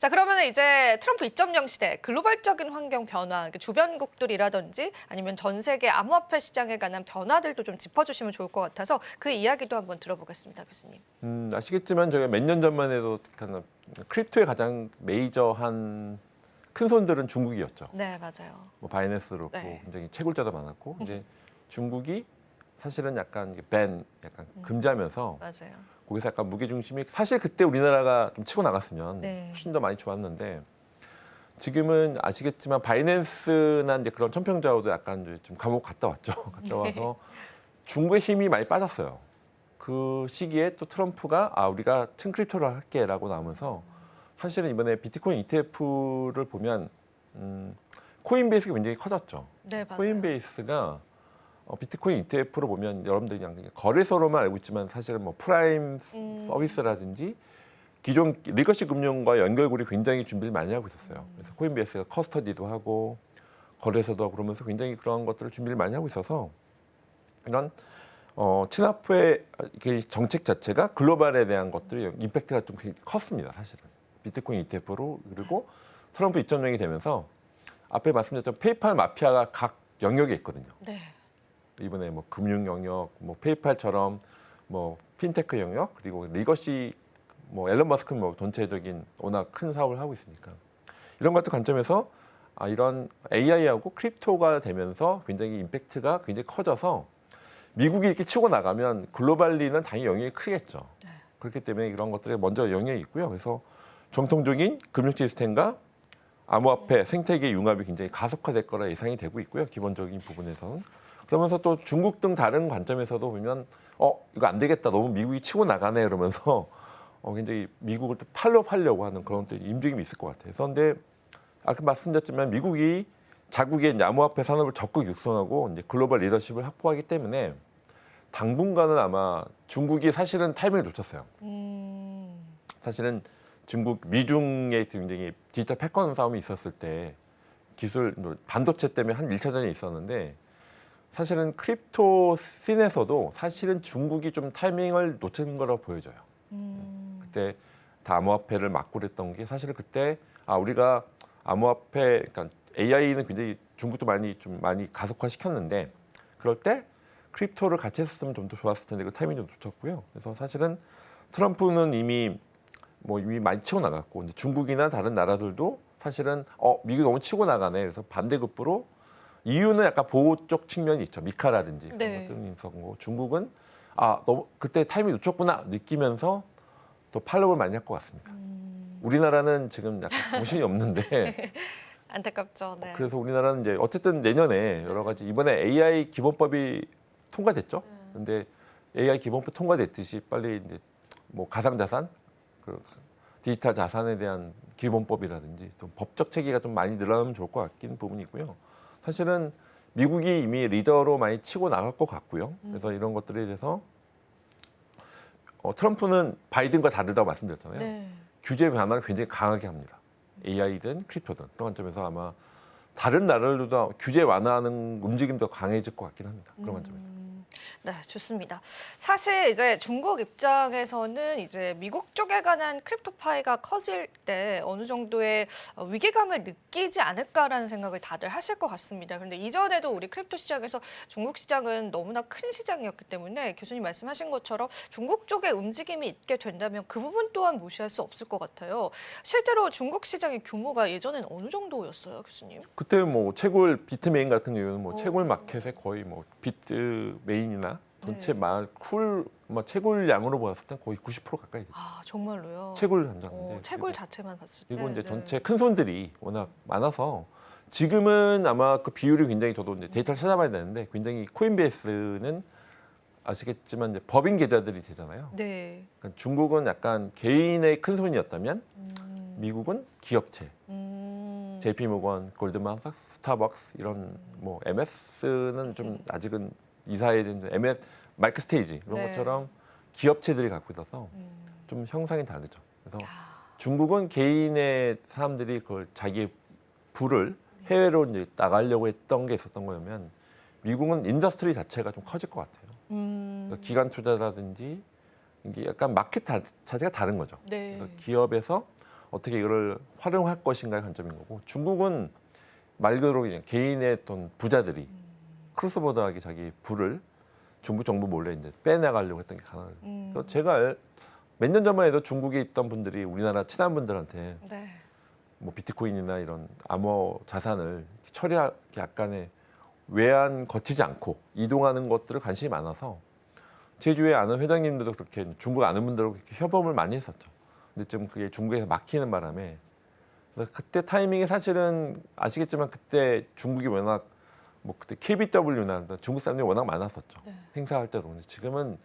자, 그러면 이제 트럼프 2.0 시대 글로벌적인 환경 변화, 주변국들이라든지 아니면 전 세계 암호화폐 시장에 관한 변화들도 좀 짚어주시면 좋을 것 같아서 그 이야기도 한번 들어보겠습니다, 교수님. 아시겠지만 저희가 몇 년 전만 해도 크립토의 가장 메이저한 큰 손들은 중국이었죠. 네, 맞아요. 뭐 바이낸스도 그렇고 네. 굉장히 채굴자도 많았고 이제 중국이 사실은 약간 약간 금지하면서 맞아요. 거기서 약간 무게 중심이 사실 그때 우리나라가 좀 치고 나갔으면 네. 훨씬 더 많이 좋았는데 지금은 아시겠지만 바이낸스나 이제 그런 천평좌우도 약간 이제 좀 감옥 갔다 왔죠. 갔다 와서 중국의 힘이 많이 빠졌어요. 그 시기에 또 트럼프가 우리가 층크립토를 할게라고 나오면서 사실은 이번에 비트코인 ETF를 보면 코인베이스가 굉장히 커졌죠. 네, 맞아요. 코인베이스가 비트코인 ETF로 보면 여러분들이 그냥 거래소로만 알고 있지만 사실은 뭐 프라임 서비스라든지 기존 리거시 금융과 연결고리 굉장히 준비를 많이 하고 있었어요. 그래서 코인베이스가 커스터디도 하고 거래소도 하고 그러면서 굉장히 그런 것들을 준비를 많이 하고 있어서 이런 친화폐 정책 자체가 글로벌에 대한 것들이 임팩트가 좀 컸습니다. 사실은 비트코인 ETF로 그리고 트럼프 2.0이 되면서 앞에 말씀드렸던 페이팔 마피아가 각 영역에 있거든요. 네. 이번에 뭐 금융 영역, 뭐 페이팔처럼 뭐 핀테크 영역 그리고 리거시 뭐 앨런 머스크는 뭐 전체적인 워낙 큰 사업을 하고 있으니까 이런 것들 관점에서 이런 AI하고 크립토가 되면서 굉장히 임팩트가 굉장히 커져서 미국이 이렇게 치고 나가면 글로벌리는 당연히 영향이 크겠죠. 네. 그렇기 때문에 이런 것들에 먼저 영향이 있고요. 그래서 정통적인 금융 시스템과 암호화폐 생태계 융합이 굉장히 가속화될 거라 예상이 되고 있고요. 기본적인 부분에서는. 그러면서 또 중국 등 다른 관점에서도 보면 이거 안 되겠다. 너무 미국이 치고 나가네. 이러면서 굉장히 미국을 또 팔로우하려고 하는 그런 또 움직임이 있을 것 같아요. 그런데 아까 말씀드렸지만 미국이 자국의 이제 암호화폐 산업을 적극 육성하고 이제 글로벌 리더십을 확보하기 때문에 당분간은 아마 중국이 사실은 타이밍을 놓쳤어요. 사실은 중국 미중의 굉장히 디지털 패권 싸움이 있었을 때 기술 반도체 때문에 한 1차전이 있었는데 사실은 크립토 씬에서도 사실은 중국이 좀 타이밍을 놓친 거라고 보여져요. 그때 다 암호화폐를 막고 그랬던 게 사실은 그때 우리가 암호화폐 그러니까 AI는 굉장히 중국도 많이 가속화 시켰는데 그럴 때 크립토를 같이 했었으면 좀 더 좋았을 텐데 그 타이밍 좀 놓쳤고요. 그래서 사실은 트럼프는 이미 많이 치고 나갔고 이제 중국이나 다른 나라들도 사실은 미국이 너무 치고 나가네. 그래서 반대급부로 EU는 약간 보호 쪽 측면이 있죠. 미카라든지 그런 네. 것들은 있었고 중국은 너무 그때 타이밍 놓쳤구나 느끼면서 또 팔로우를 많이 할 것 같습니다. 우리나라는 지금 약간 정신이 없는데 안타깝죠. 네. 그래서 우리나라는 이제 어쨌든 내년에 여러 가지 이번에 AI 기본법이 통과됐죠. 근데 AI 기본법 통과됐듯이 빨리 이제 뭐 가상자산, 그 디지털 자산에 대한 기본법이라든지 좀 법적 체계가 좀 많이 늘어나면 좋을 것 같긴 부분이 있고요. 사실은 미국이 이미 리더로 많이 치고 나갈 것 같고요. 그래서 이런 것들에 대해서 트럼프는 바이든과 다르다고 말씀드렸잖아요. 네. 규제 변화를 굉장히 강하게 합니다. AI든 크립토든 그런 관점에서 아마 다른 나라들도 규제 완화하는 움직임도 강해질 것 같긴 합니다. 그런 관점에서. 네, 좋습니다. 사실 이제 중국 입장에서는 이제 미국 쪽에 관한 크립토 파이가 커질 때 어느 정도의 위기감을 느끼지 않을까라는 생각을 다들 하실 것 같습니다. 그런데 이전에도 우리 크립토 시장에서 중국 시장은 너무나 큰 시장이었기 때문에 교수님 말씀하신 것처럼 중국 쪽에 움직임이 있게 된다면 그 부분 또한 무시할 수 없을 것 같아요. 실제로 중국 시장의 규모가 예전엔 어느 정도였어요, 교수님? 그때 뭐 채굴 비트메인 같은 경우는 뭐 채굴 마켓에 거의 뭐 비트메인이나 전체 채굴량으로 봤을 때 거의 90% 가까이 됐죠. 정말로요? 채굴 현장인데. 채굴 자체만 봤을 때. 그리고 이제 네. 전체 큰 손들이 워낙 많아서 지금은 아마 그 비율이 굉장히 저도 이제 데이터를 찾아봐야 되는데 굉장히 코인베이스는 아시겠지만 이제 법인 계좌들이 되잖아요. 네. 그러니까 중국은 약간 개인의 큰 손이었다면 미국은 기업체. JP모건, 골드만삭스, 스타벅스 이런 뭐 MS는 좀 아직은 이사해야 되는 MS 마이크 스테이지 이런 네. 것처럼 기업체들이 갖고 있어서 좀 형상이 다르죠. 그래서 중국은 개인의 사람들이 그걸 자기의 부를 해외로 이제 나가려고 했던 게 있었던 거면 미국은 인더스트리 자체가 좀 커질 것 같아요. 그러니까 기관 투자라든지 이게 약간 마켓 자체가 다른 거죠. 네. 그래서 기업에서 어떻게 이거를 활용할 것인가의 관점인 거고 중국은 말 그대로 그냥 개인의 어떤 부자들이 크로스보더하게 자기 부를 중국 정부 몰래 이제 빼나가려고 했던 게 가능해요. 그래서 제가 몇 년 전만 해도 중국에 있던 분들이 우리나라 친한 분들한테 네. 뭐 비트코인이나 이런 암호 자산을 처리할 약간의 외환 거치지 않고 이동하는 것들을 관심이 많아서 제 주위에 아는 회장님들도 그렇게 중국 아는 분들하고 그렇게 협업을 많이 했었죠. 근데 좀 그게 중국에서 막히는 바람에 그래서 그때 타이밍이 사실은 아시겠지만 그때 중국이 워낙 뭐 그때 KBW나 중국 사람들이 워낙 많았었죠. 네. 행사할 때도. 근데 지금은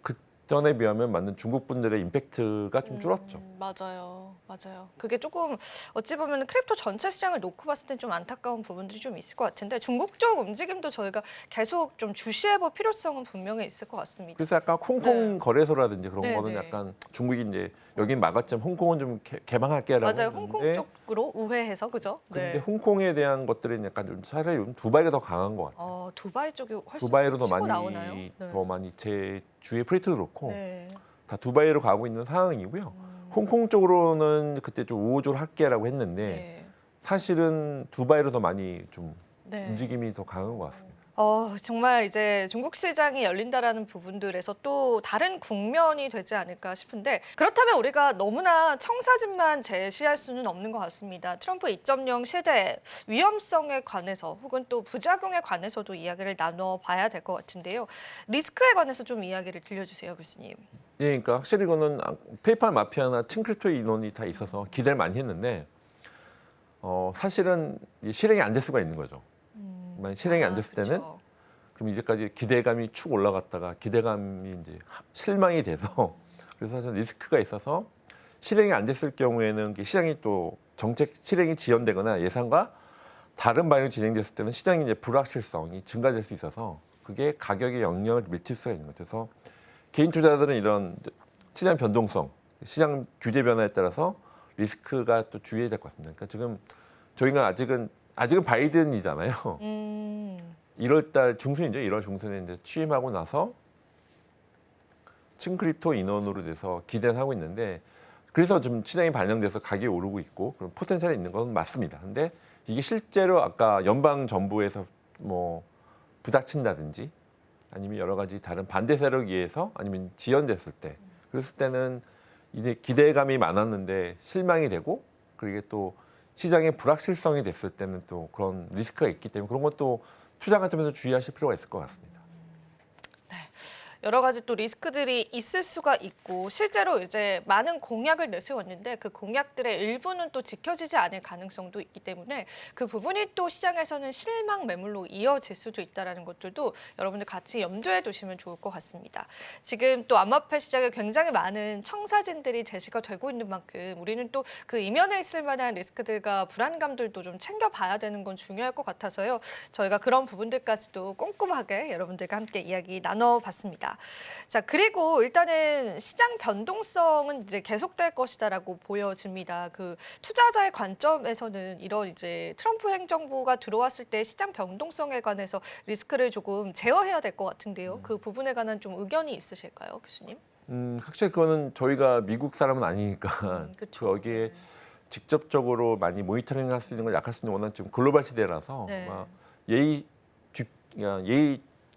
그전에 비하면 맞는 중국 분들의 임팩트가 좀 줄었죠. 맞아요. 맞아요. 그게 조금 어찌 보면 크립토 전체 시장을 놓고 봤을 땐 좀 안타까운 부분들이 좀 있을 것 같은데 중국 쪽 움직임도 저희가 계속 좀 주시해볼 필요성은 분명히 있을 것 같습니다. 그래서 약간 홍콩 네. 거래소라든지 그런 네, 거는 네. 약간 중국이 이제 여긴 막았지만 홍콩은 좀 개방할게라고 맞아요. 홍콩 했는데 쪽으로 우회해서 그죠? 근데 네. 홍콩에 대한 것들은 약간 좀 차라리 요즘 두바이가 더 강한 것 같아요. 두바이 쪽이 훨씬 두바이로 더 치고 많이 나오나요? 네. 더 많이 제 주위에 프레이트도 그렇고 네. 다 두바이로 가고 있는 상황이고요. 홍콩 쪽으로는 그때 좀 우호적으로 할게라고 했는데 네. 사실은 두바이로 더 많이 좀 네. 움직임이 더 강한 것 같습니다. 정말 이제 중국 시장이 열린다라는 부분들에서 또 다른 국면이 되지 않을까 싶은데 그렇다면 우리가 너무나 청사진만 제시할 수는 없는 것 같습니다. 트럼프 2.0 시대 위험성에 관해서 혹은 또 부작용에 관해서도 이야기를 나눠봐야 될 것 같은데요. 리스크에 관해서 좀 이야기를 들려주세요, 교수님. 예, 그러니까 확실히 이거는 페이팔 마피아나 층크립토 인원이 다 있어서 기대를 많이 했는데 사실은 실행이 안 될 수가 있는 거죠. 만약 실행이 안 됐을 때는 그렇죠. 그럼 이제까지 기대감이 축 올라갔다가 기대감이 이제 실망이 돼서 그래서 사실 리스크가 있어서 실행이 안 됐을 경우에는 시장이 또 정책 실행이 지연되거나 예상과 다른 방향으로 진행됐을 때는 시장이 이제 불확실성이 증가될 수 있어서 그게 가격에 영향을 미칠 수가 있는 거죠. 그래서 개인 투자자들은 이런 시장 변동성, 시장 규제 변화에 따라서 리스크가 또 주의해야 될 것 같습니다. 그러니까 지금 저희가 아직은 바이든이잖아요. 1월 달 중순이죠. 1월 중순에 이제 취임하고 나서 층크립토 인원으로 돼서 기대는 하고 있는데 그래서 좀 시장이 반영돼서 가격이 오르고 있고 그런 포텐셜이 있는 건 맞습니다. 근데 이게 실제로 아까 연방 정부에서 뭐 부닥친다든지 아니면 여러 가지 다른 반대 세력에 의해서 아니면 지연됐을 때 그랬을 때는 이제 기대감이 많았는데 실망이 되고 그리고 또 시장의 불확실성이 됐을 때는 또 그런 리스크가 있기 때문에 그런 것도 투자 관점에서 주의하실 필요가 있을 것 같습니다. 여러 가지 또 리스크들이 있을 수가 있고 실제로 이제 많은 공약을 내세웠는데 그 공약들의 일부는 또 지켜지지 않을 가능성도 있기 때문에 그 부분이 또 시장에서는 실망 매물로 이어질 수도 있다는 것들도 여러분들 같이 염두에 두시면 좋을 것 같습니다. 지금 또 암호화폐 시장에 굉장히 많은 청사진들이 제시가 되고 있는 만큼 우리는 또 그 이면에 있을 만한 리스크들과 불안감들도 좀 챙겨봐야 되는 건 중요할 것 같아서요. 저희가 그런 부분들까지도 꼼꼼하게 여러분들과 함께 이야기 나눠봤습니다. 자, 그리고 일단은 시장 변동성은 이제 계속될 것이다라고 보여집니다. 그 투자자의 관점에서는 이런 이제 트럼프 행정부가 들어왔을 때 시장 변동성에 관해서 리스크를 조금 제어해야 될 것 같은데요. 그 부분에 관한 좀 의견이 있으실까요, 교수님? 확실히 그거는 저희가 미국 사람은 아니니까 그쵸. 거기에 직접적으로 많이 모니터링 할 수 있는 걸 약할 수 있는 워낙 지금 글로벌 시대라서 네. 아마 예의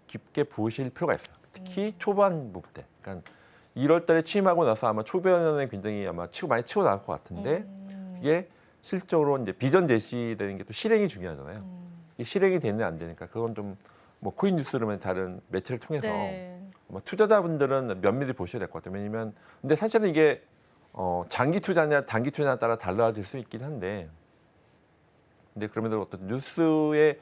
깊게 보실 필요가 있어요. 특히 초반부 때. 그러니까 1월 달에 취임하고 나서 아마 초반에는 굉장히 아마 많이 치고 나갈 것 같은데 이게 실적으로 이제 비전 제시되는 게 또 실행이 중요하잖아요. 이게 실행이 되는 안 되니까 그건 좀 뭐 코인 뉴스로만 다른 매체를 통해서 네. 뭐 투자자분들은 면밀히 보셔야 될 것 같아요. 왜냐면 근데 사실은 이게 장기 투자냐 단기 투자냐에 따라 달라질 수 있긴 한데 근데 그럼에도 어떤 뉴스에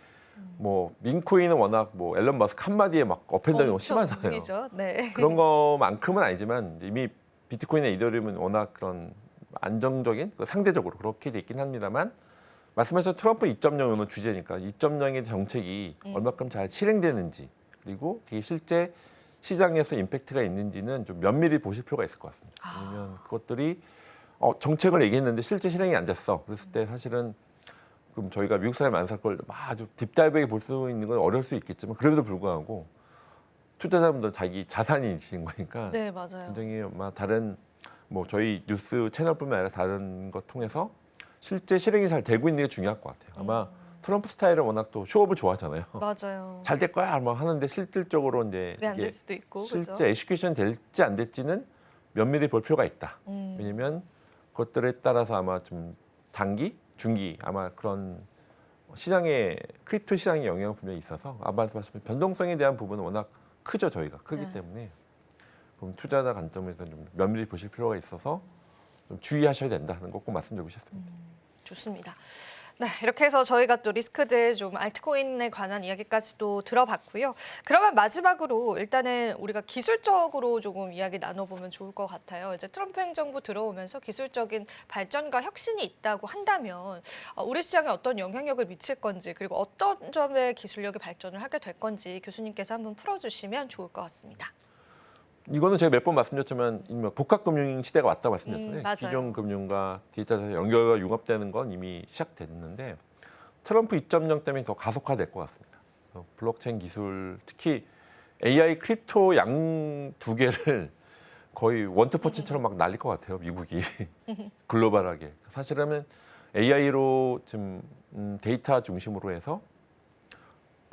뭐 민코인은 워낙 뭐 앨런 머스크 한마디에 막 업앤다운이 심하잖아요. 움직이죠. 네. 그런 거만큼은 아니지만 이미 비트코인이나 이더리움은 워낙 그런 안정적인 상대적으로 그렇게 돼 있긴 합니다만 말씀하신 트럼프 2.0은 주제니까 2.0의 정책이 얼마큼 잘 실행되는지 그리고 그게 실제 시장에서 임팩트가 있는지는 좀 면밀히 보실 필요가 있을 것 같습니다. 왜냐하면 그것들이 정책을 얘기했는데 실제 실행이 안 됐어. 그랬을 때 사실은 그럼 저희가 미국 사람이 안 살 걸 아주 딥다이브하게 볼 수 있는 건 어려울 수 있겠지만 그럼에도 불구하고 투자자분들 자기 자산이 있는 거니까 네, 맞아요. 굉장히 다른 뭐 저희 뉴스 채널뿐만 아니라 다른 것 통해서 실제 실행이 잘 되고 있는 게 중요할 것 같아요. 아마 트럼프 스타일은 워낙 또 쇼업을 좋아하잖아요. 맞아요. 잘 될 거야 뭐 하는데 실질적으로 이제 그게 안 이게 될 수도 있고, 실제 그죠? 에스큐션 될지 안 될지는 면밀히 볼 필요가 있다. 음. 왜냐면 그것들에 따라서 아마 좀 단기, 중기 아마 그런 시장에 크립토 시장의 영향이 분명히 있어서 아마 말씀하신 변동성에 대한 부분은 워낙 크죠 저희가 크기 네. 때문에 그럼 투자자 관점에서 좀 면밀히 보실 필요가 있어서 좀 주의하셔야 된다는 거 꼭 말씀드리고 싶습니다. 좋습니다. 네, 이렇게 해서 저희가 또 리스크들 좀 알트코인에 관한 이야기까지도 들어봤고요. 그러면 마지막으로 일단은 우리가 기술적으로 조금 이야기 나눠보면 좋을 것 같아요. 이제 트럼프 행정부 들어오면서 기술적인 발전과 혁신이 있다고 한다면 우리 시장에 어떤 영향력을 미칠 건지 그리고 어떤 점의 기술력이 발전을 하게 될 건지 교수님께서 한번 풀어주시면 좋을 것 같습니다. 이거는 제가 몇 번 말씀드렸지만 이미 복합금융 시대가 왔다 말씀드렸잖아요. 맞아요. 기존 금융과 디지털 자산 연결과 융합되는 건 이미 시작됐는데 트럼프 2.0 때문에 더 가속화될 것 같습니다. 블록체인 기술, 특히 AI 크립토 양 두 개를 거의 원투펀치처럼 막 날릴 것 같아요. 미국이 글로벌하게. 사실은 AI로 지금 데이터 중심으로 해서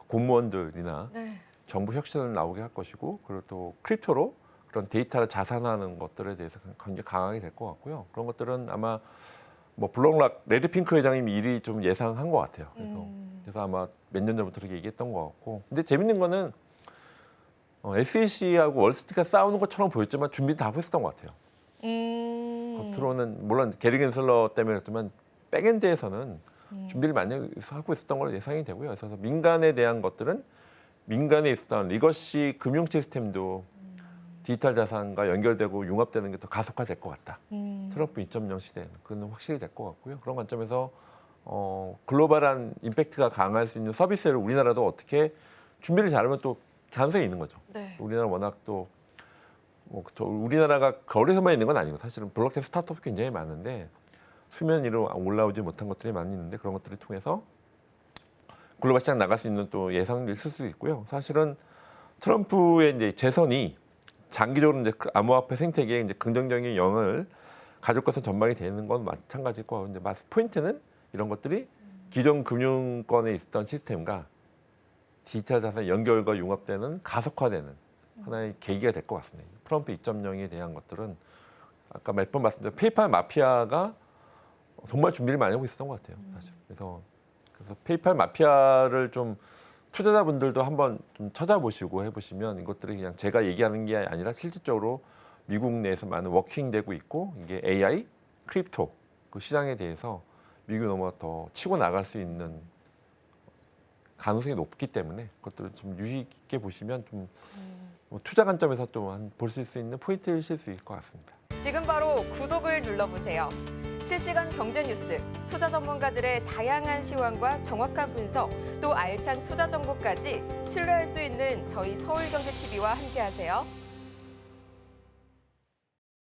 공무원들이나 네. 정부 혁신을 나오게 할 것이고 그리고 또 크립토로 그런 데이터를 자산하는 것들에 대해서 굉장히 강하게 될 것 같고요. 그런 것들은 아마 뭐 블록락 레드핑크 회장이 미리 좀 예상한 것 같아요. 그래서 아마 몇 년 전부터 그렇게 얘기했던 것 같고. 근데 재밌는 거는 SEC하고 월스트리트가 싸우는 것처럼 보였지만 준비 다 하고 있었던 것 같아요. 겉으로는 물론 게리 겐슬러 때문에 그렇지만 백엔드에서는 준비를 많이 하고 있었던 걸로 예상이 되고요. 그래서 민간에 대한 것들은 민간에 있었던 리거시 금융 시스템도 디지털 자산과 연결되고 융합되는 게 더 가속화될 것 같다. 트럼프 2.0 시대에는 그건 확실히 될 것 같고요. 그런 관점에서 글로벌한 임팩트가 강할 수 있는 서비스를 우리나라도 어떻게 준비를 잘하면 또 가능성이 있는 거죠. 네. 우리나라 워낙 또 우리나라가 거리에서만 있는 건 아니고 사실은 블록체인 스타트업이 굉장히 많은데 수면 위로 올라오지 못한 것들이 많이 있는데 그런 것들을 통해서 글로벌 시장 나갈 수 있는 또 예상이 있을 수도 있고요. 사실은 트럼프의 이제 재선이 장기적으로 이제 암호화폐 생태계에 이제 긍정적인 영향을 가질 것은 전망이 되는 건 마찬가지일 거고 이제 포인트는 이런 것들이 기존 금융권에 있었던 시스템과 디지털 자산 연결과 융합되는 가속화되는 하나의 계기가 될 것 같습니다. 트럼프 2.0에 대한 것들은 아까 몇 번 말씀드린 페이팔 마피아가 정말 준비를 많이 하고 있었던 것 같아요. 사실. 그래서 페이팔 마피아를 좀 투자자분들도 한번 좀 찾아보시고 해보시면 이것들이 그냥 제가 얘기하는 게 아니라 실질적으로 미국 내에서 많은 워킹되고 있고 이게 AI, 크립토 그 시장에 대해서 미국이 너무 더 치고 나갈 수 있는 가능성이 높기 때문에 그것들을 좀 유의 깊게 보시면 좀 뭐 투자 관점에서 또 보실 수 있는 포인트이실 수 있을 것 같습니다. 지금 바로 구독을 눌러보세요. 실시간 경제 뉴스, 투자 전문가들의 다양한 시황과 정확한 분석, 또 알찬 투자 정보까지 신뢰할 수 있는 저희 서울경제TV와 함께하세요.